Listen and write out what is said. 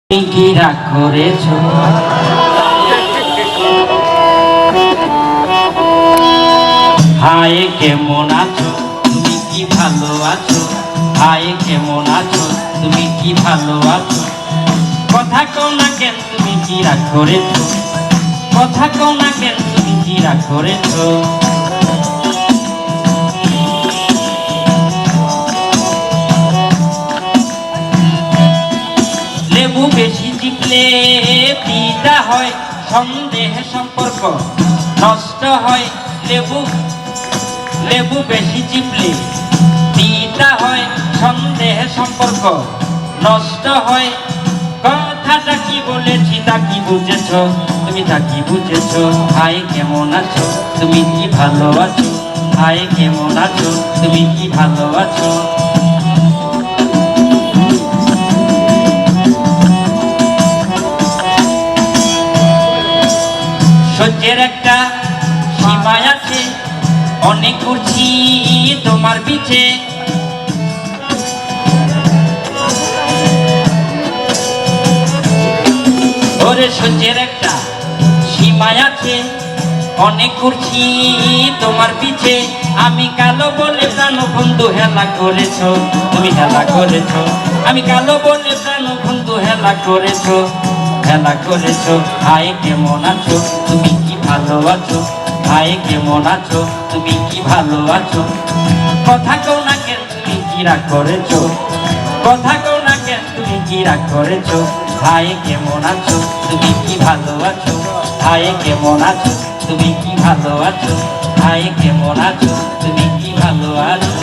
কি রাগ করেছ? হায় কেমন আছো, তুমি কি ভালো আছো? হায় কেমন আছো, তুমি কি ভালো আছো? কথা কও না কেন, তুমি কি রাগ করেছ? কথা কও না কেন, তুমি কি রাগ করেছ? লেবু বেশি চিপলে তিতা হয়, সন্দেহ সম্পর্ক নষ্ট হয়। লেবু বেশি চিপলে তিতা হয়, সন্দেহ সম্পর্ক নষ্ট হয়। কথাটা কি বলেছি তা কি বুঝেছ? তুমি তা কি বুঝেছ? হায় কেমন আছো, তুমি কি ভালো আছো? হায় কেমন আছো, তুমি কি ভালো আছো? সহ্যের একটা সীমা আছে, অনেক করছি তোমার পিছে। ওরে সহ্যের একটা সীমা আছে, অনেক করছি তোমার পিছে। আমি কালো বলে প্রাণ বন্ধু হেলা করেছ, তুমি হেলা করেছ। আমি কালো বলে প্রাণ বন্ধু হেলা করেছ, হেলা করেছ। হায় কেমন আছো, তুমি কি ভালো আছো? হায় কেমন আছো, তুমি কি ভালো আছো? কথা কও না কেন, তুমি কি রাগ করেছ? কথা কও না কেন, তুমি কি রাগ করেছ? হায় কেমন আছো, তুমি কি ভালো আছো? হায় কেমন আছো, তুমি কি ভালো আছো? হায় কেমন আছো, তুমি কি ভালো আছো?